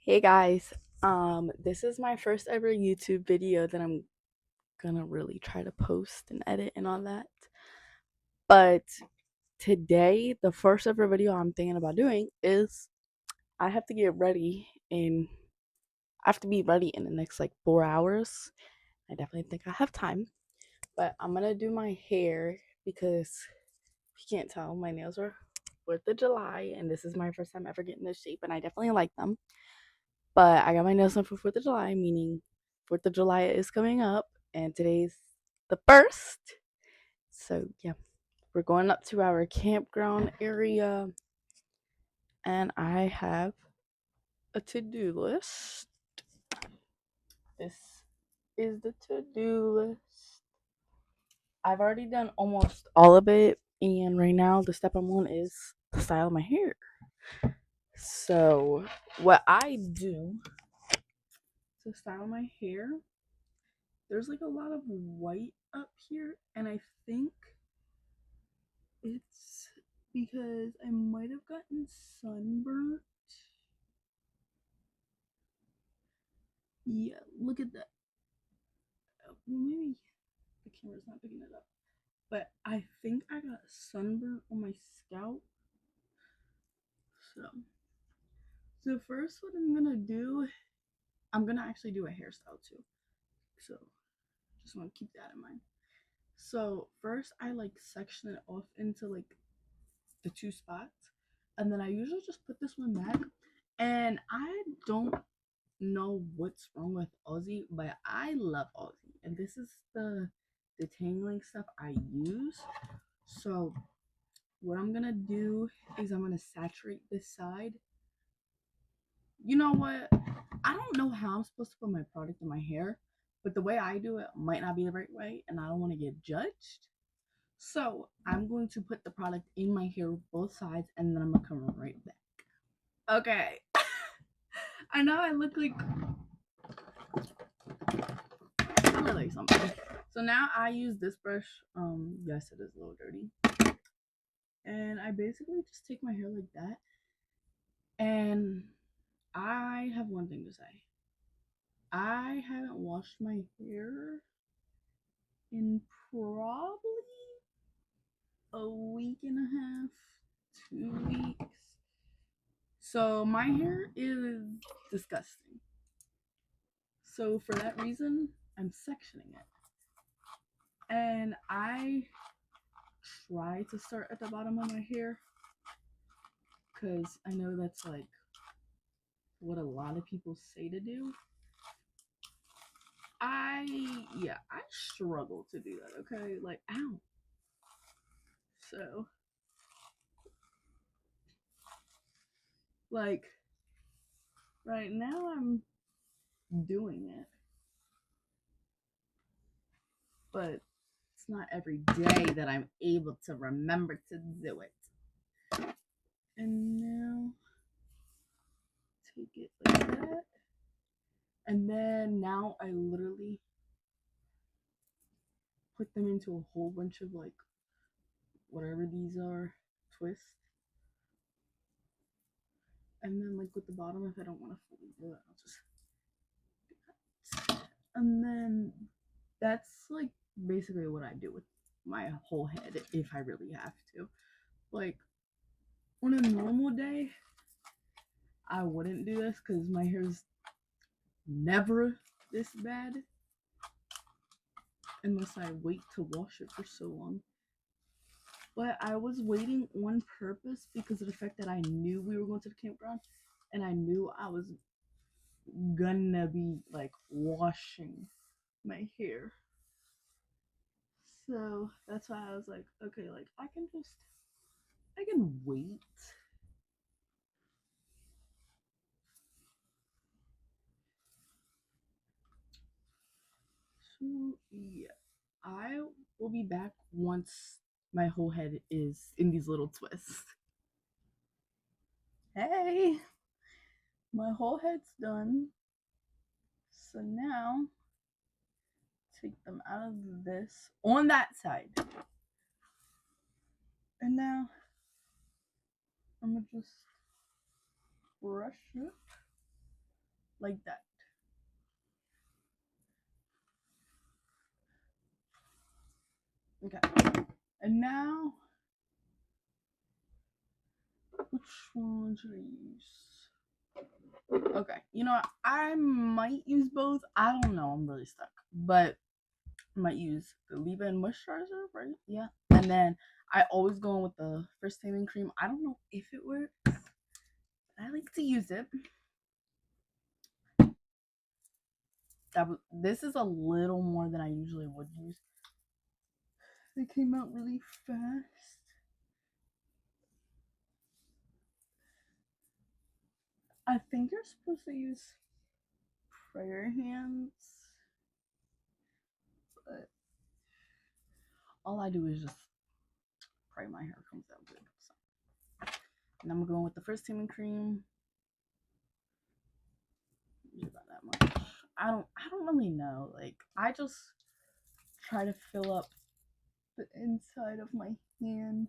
Hey guys, this is my first ever YouTube video that I'm gonna really try to post and edit and all that. But today, the first ever video I'm thinking about doing is I have to get ready and I have to be ready in the next like 4 hours. I definitely think I have time, but I'm gonna do my hair because if you can't tell, my nails are 4th of July and this is my first time ever getting this shape and I definitely like them. But I got my nails done for 4th of July, meaning 4th of July is coming up, and today's the 1st. So, yeah, we're going up to our campground area, and I have a to do list. This is the to do list. I've already done almost all of it, and right now the step I'm on is to style my hair. So, what I do to style my hair, there's like a lot of white up here, and I think it's because I might have gotten sunburnt. Yeah, look at that. Well, maybe the camera's not picking it up, but I think I got sunburnt on my scalp. So first, what I'm gonna do, I'm gonna actually do a hairstyle too. So just want to keep that in mind. So first, I like section it off into like the two spots, and then I usually just put this one back. And I don't know what's wrong with Aussie, but I love Aussie, and this is the detangling stuff I use. So what I'm gonna do is I'm gonna saturate this side. You know what? I don't know how I'm supposed to put my product in my hair, but the way I do it might not be the right way, and I don't want to get judged. So I'm going to put the product in my hair both sides, and then I'm gonna come right back. Okay. I know I look like something. So now I use this brush. Yes, it is a little dirty. And I basically just take my hair like that. And I have one thing to say. I haven't washed my hair in probably a week and a half, 2 weeks. So my hair is disgusting. So for that reason, I'm sectioning it. And I try to start at the bottom of my hair because I know that's like what a lot of people say to do. I struggle to do that, okay? Like, ow. So, like, right now I'm doing it, but it's not every day that I'm able to remember to do it. And now, take it like that. And then now I literally put them into a whole bunch of like whatever these are, twists. And then like with the bottom, if I don't want to fully do it, I'll just do that. And then that's like basically what I do with my whole head if I really have to. Like on a normal day, I wouldn't do this because my hair's never this bad unless I wait to wash it for so long. But I was waiting on purpose because of the fact that I knew we were going to the campground and I knew I was gonna be like washing my hair. So that's why I was like, okay, like I can wait. So yeah, I will be back once my whole head is in these little twists. Hey, my whole head's done. So now take them out of this on that side. And now I'm gonna just brush it like that. Okay, and now which one should I use? Okay, you know what? I might use both. I don't know. I'm really stuck, but I might use the leave-in moisturizer, right? Yeah, and then I always go in with the first tanning cream. I don't know if it works. I like to use it. This is a little more than I usually would use. It came out really fast. I think you're supposed to use prayer hands, but all I do is just pray my hair comes out good. So. And I'm going with the first tanning cream. About that much. I don't really know. Like I just try to fill up the inside of my hand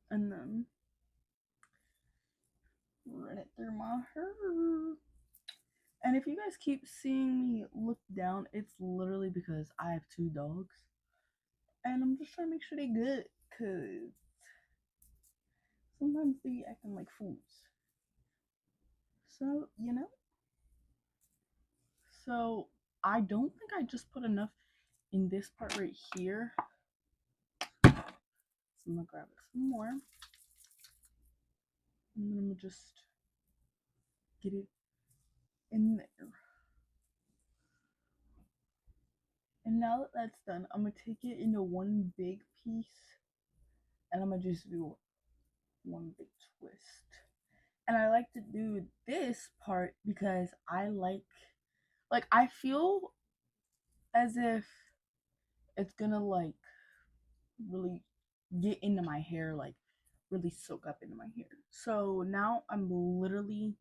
and then run it through my hair. And if you guys keep seeing me look down, it's literally because I have 2 dogs. And I'm just trying to make sure they're good. Because sometimes they be acting like fools. So, you know. So, I don't think I just put enough in this part right here. So, I'm going to grab it some more. And then I'm going to just get it in there. And now that that's done, I'm going to take it into one big piece. And I'm going to just do one big twist. And I like to do this part because I like I feel as if it's gonna like really get into my hair, like really soak up into my hair. So now I'm literally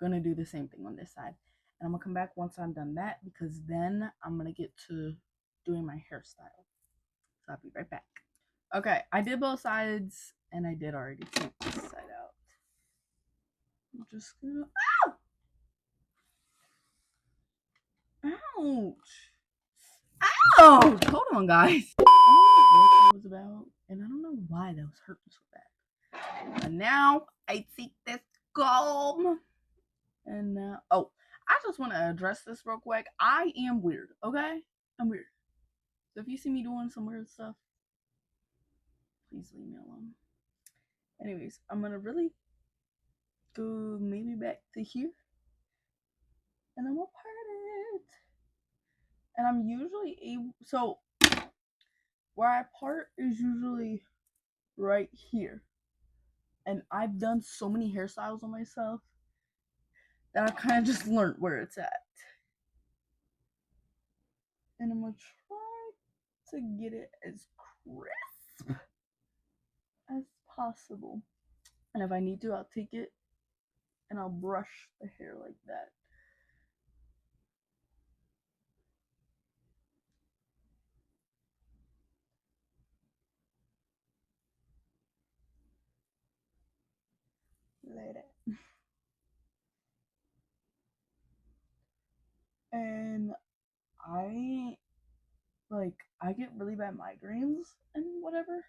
gonna do the same thing on this side. And I'm gonna come back once I'm done that because then I'm gonna get to doing my hairstyle. So I'll be right back. Okay, I did both sides and I did already take this side out. I'm just gonna ouch! Ouch! Hold on, guys. I don't know what that was about, and I don't know why that was hurting so bad. And now I take this comb, and now I just want to address this real quick. I am weird, okay? I'm weird. So if you see me doing some weird stuff, please leave me alone. Anyways, I'm gonna really go maybe back to here, and I'm gonna part it. And I'm usually able, so where I part is usually right here. And I've done so many hairstyles on myself that I kind of just learned where it's at. And I'm gonna try to get it as crisp as possible. And if I need to, I'll take it and I'll brush the hair like that. Like that. And I get really bad migraines and whatever.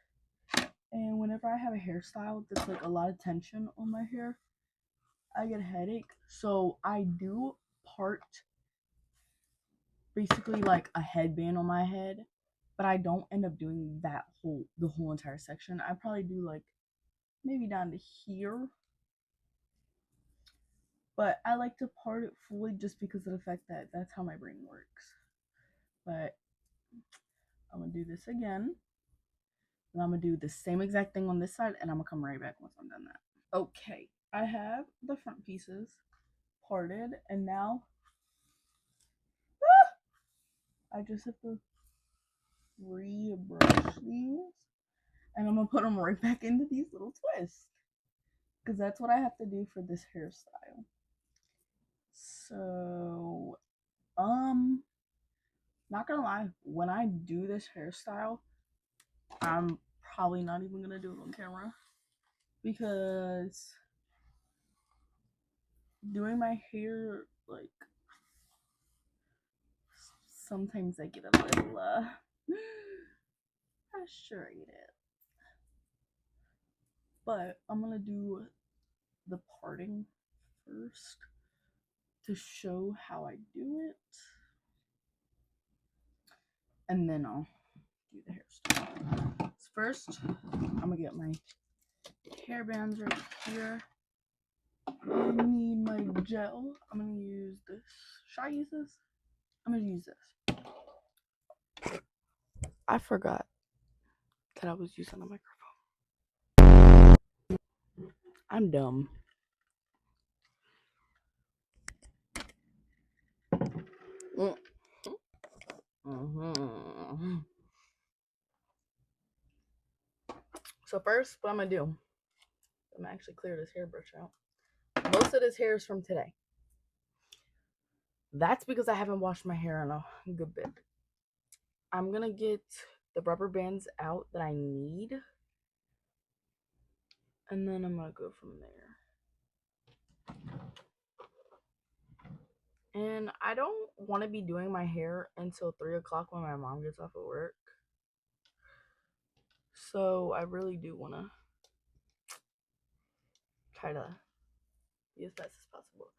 And whenever I have a hairstyle that's like a lot of tension on my hair, I get a headache. So I do part basically like a headband on my head, but I don't end up doing the whole entire section. I probably do like maybe down to here. But I like to part it fully just because of the fact that that's how my brain works. But I'm gonna do this again. And I'm gonna do the same exact thing on this side, and I'm gonna come right back once I'm done that. Okay, I have the front pieces parted, and now I just have to re-brush these, and I'm gonna put them right back into these little twists, because that's what I have to do for this hairstyle. So, not gonna lie, when I do this hairstyle, I'm probably not even gonna do it on camera because doing my hair, like, sometimes I get a little frustrated. But I'm gonna do the parting first to show how I do it, and then I'll do the hairstyle. So first, I'm gonna get my hair bands right here. I need my gel. I'm gonna use this. Should I use this? I'm gonna use this. I forgot that I was using a microphone. I'm dumb. So first, what I'm gonna do, I'm gonna actually clear this hairbrush out. Most of this hair is from today. That's because I haven't washed my hair in a good bit. I'm gonna get the rubber bands out that I need, and then I'm gonna go from there. And I don't want to be doing my hair until 3 o'clock when my mom gets off of work. So I really do want to try to be as fast as possible.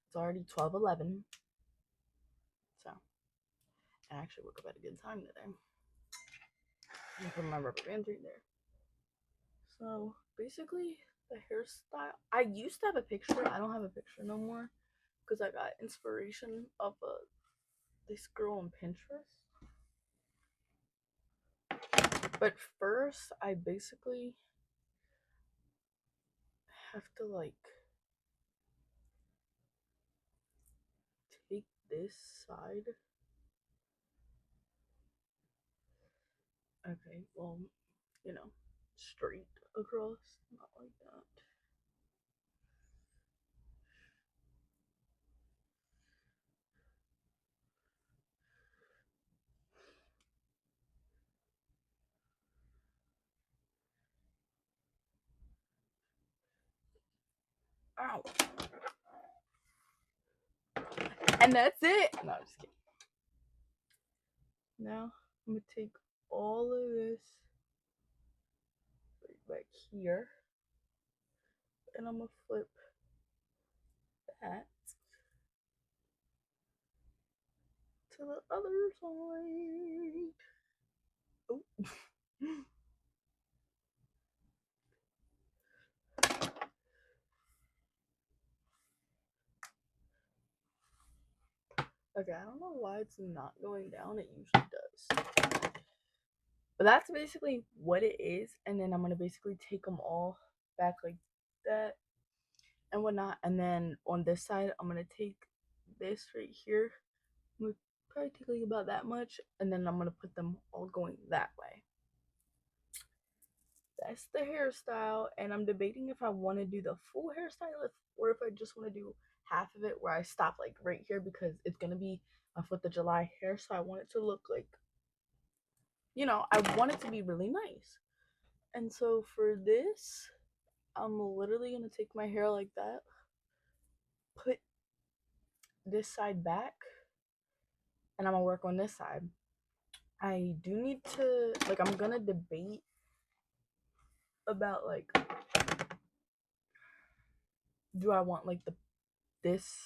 It's already 12:11, so I actually woke up at a good time today. I'm putting my rubber bands right there. So basically, the hairstyle. I used to have a picture. I don't have a picture no more because I got inspiration of this girl on Pinterest. But first, I basically have to like take this side. Okay, well, straight across, not like that. Ow. And that's it. No, I'm just kidding. Now, I'm going to take all of this right back here. And I'm going to flip that to the other side. Oh. Okay, I don't know why it's not going down. It usually does. But that's basically what it is. And then I'm going to basically take them all back like that and whatnot. And then on this side, I'm going to take this right here. I'm going to probably take like about that much. And then I'm going to put them all going that way. That's the hairstyle. And I'm debating if I want to do the full hairstyle or if I just want to do half of it where I stop like right here because it's going to be a 4th of July hair. So I want it to look like, I want it to be really nice. And so for this, I'm literally going to take my hair like that, put this side back, and I'm going to work on this side. I do need to, I'm going to debate about, do I want, this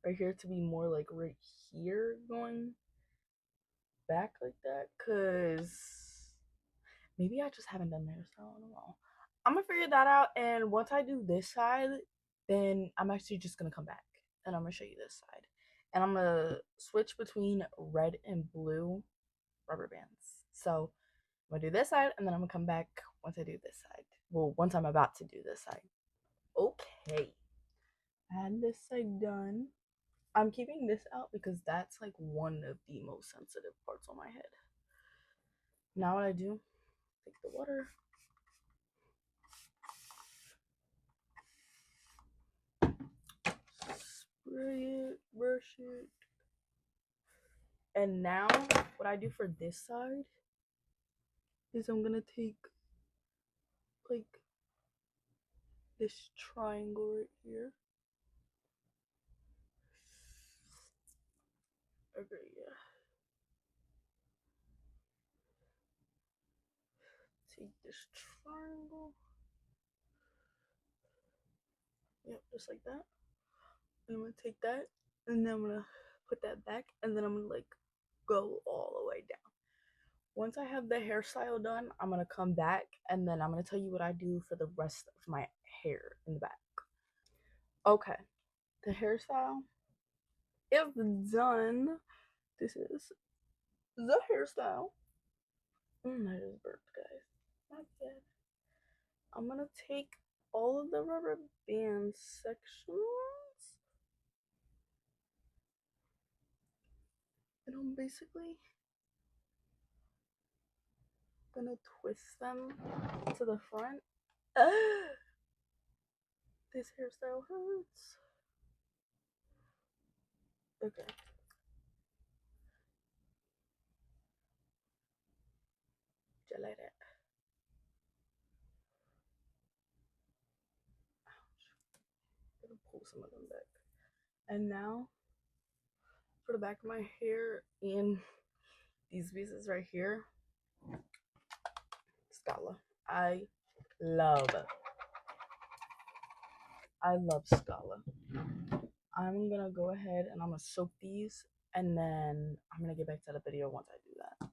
right here to be more, right here going back like that? Because maybe I just haven't done the hairstyle in a while. I'm going to figure that out, and once I do this side, then I'm actually just going to come back, and I'm going to show you this side. And I'm going to switch between red and blue rubber bands. So I'm going to do this side, and then I'm going to come back once I do this side. Well, once I'm about to do this side. Okay. I had this side done. I'm keeping this out because that's one of the most sensitive parts on my head. Now what I do, take the water. Spray it, brush it. And now what I do for this side is I'm gonna take this triangle right here Okay, yeah. Take this triangle. Yep, just like that. And I'm gonna take that, and then I'm gonna put that back, and then I'm gonna like go all the way down. Once I have the hairstyle done, I'm gonna come back, and then I'm gonna tell you what I do for the rest of my hair in the back. Okay, the hairstyle is done. This is the hairstyle. I just burped, guys. Not bad. I'm gonna take all of the rubber band sections, and I'm basically gonna twist them to the front. This hairstyle hurts. Okay. Just like that. Ouch. Gonna pull some of them back. And now for the back of my hair and these pieces right here, Scala. I love Scala. I'm gonna go ahead and I'm gonna soak these, and then I'm gonna get back to the video once I do that.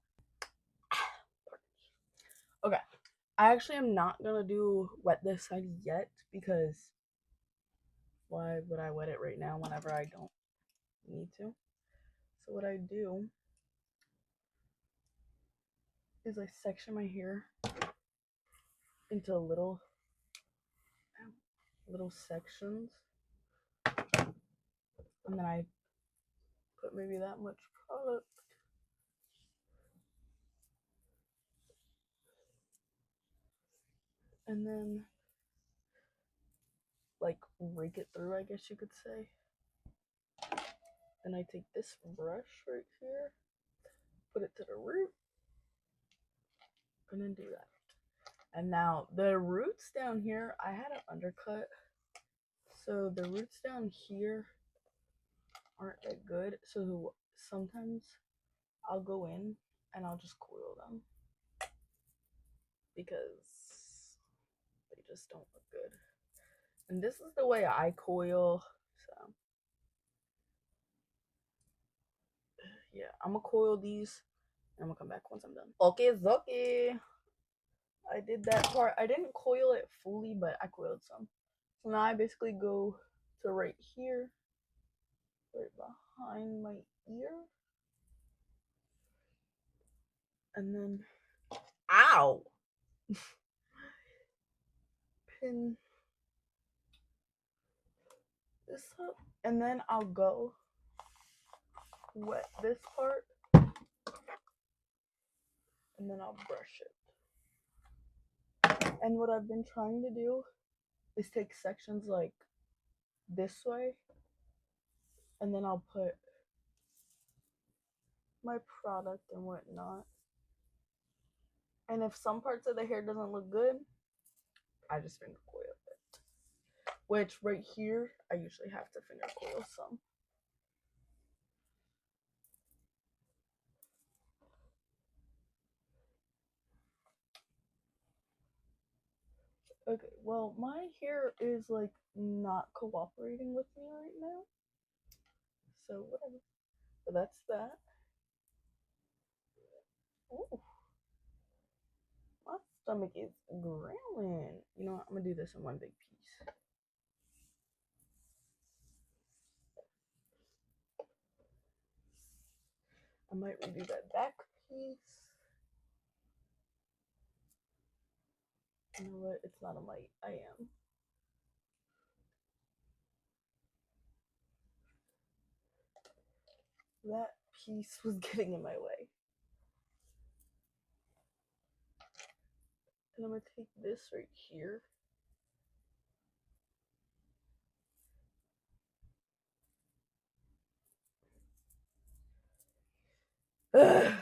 Okay, I actually am not gonna do wet this side yet because why would I wet it right now whenever I don't need to? So what I do is I section my hair into little sections, and then I put maybe that much product, and then like rake it through, I guess you could say. Then I take this brush right here, put it to the root, and then do that. And now the roots down here, I had an undercut, so the roots down here aren't that good. So sometimes I'll go in and I'll just coil them because they just don't look good. And this is the way I coil, so yeah, I'm gonna coil these and I'm gonna come back once I'm done. Okay. I did that part. I didn't coil it fully, but I coiled some. So now I basically go to right here, right behind my ear. And then, ow! Pin this up. And then I'll go wet this part. And then I'll brush it. And what I've been trying to do is take sections like this way, and then I'll put my product and whatnot. And if some parts of the hair doesn't look good, I just finger coil it. Which right here, I usually have to finger coil some. Okay, well, my hair is like not cooperating with me right now. So whatever. But that's that. Ooh. My stomach is growling. You know what? I'm gonna do this in one big piece. I might redo that back piece. You know what? It's not a might. I am. That piece was getting in my way. And I'm gonna take this right here. Ugh.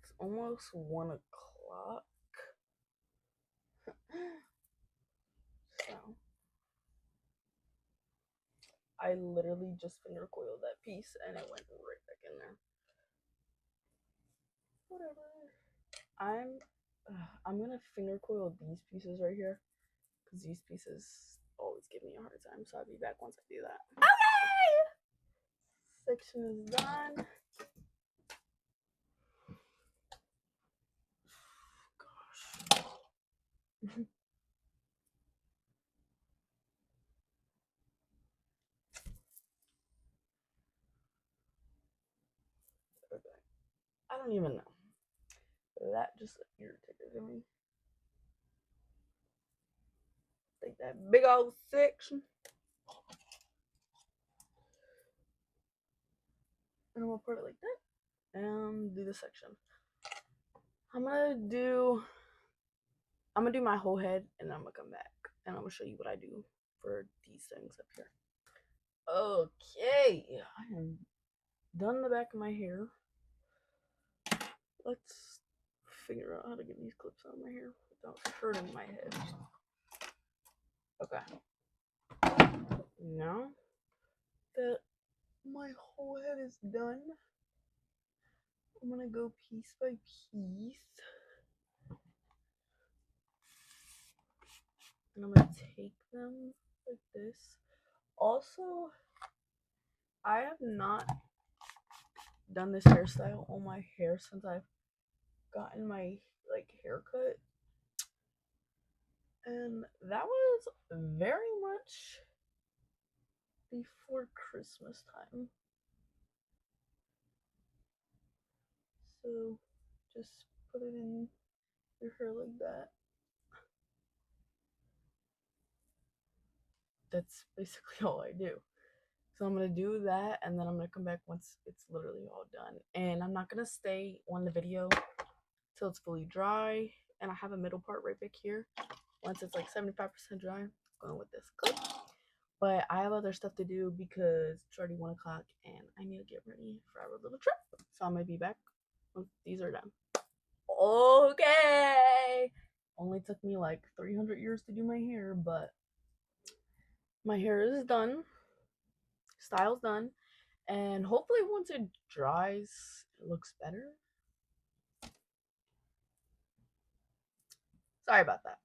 It's almost 1 o'clock. So I literally just finger coiled that piece and it went right back in there. Whatever. I'm gonna finger coil these pieces right here because these pieces always give me a hard time. So I'll be back once I do that. Okay. Section is done. Gosh. Okay. I don't even know. That just irritated me. Take that big old section. And I'm gonna put it like that. And do the section. I'm gonna do my whole head and then I'm gonna come back and I'm gonna show you what I do for these things up here. Okay, I am done the back of my hair. Let's figure out how to get these clips on my hair without hurting my head. Okay. Now that my whole head is done, I'm gonna go piece by piece. And I'm gonna take them like this. Also, I have not done this hairstyle on my hair since I've gotten my haircut, and that was very much before Christmas time. So just put it in your hair like that. That's basically all I do. So I'm gonna do that and then I'm gonna come back once it's literally all done. And I'm not gonna stay on the video till it's fully dry. And I have a middle part right back here. Once it's like 75% dry, I'm going with this clip. But I have other stuff to do because it's already 1 o'clock and I need to get ready for our little trip. So I'm gonna be back once these are done. Okay. Only took me like 300 years to do my hair, but my hair is done. Style's done. And hopefully once it dries, it looks better. Sorry about that.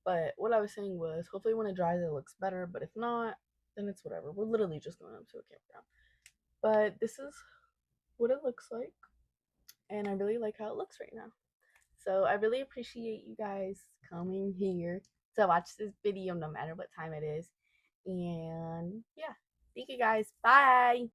But what I was saying was, hopefully when it dries, it looks better. But if not, then it's whatever. We're literally just going up to a campground. But this is what it looks like. And I really like how it looks right now. So I really appreciate you guys coming here to watch this video no matter what time it is. And yeah, thank you guys. Bye.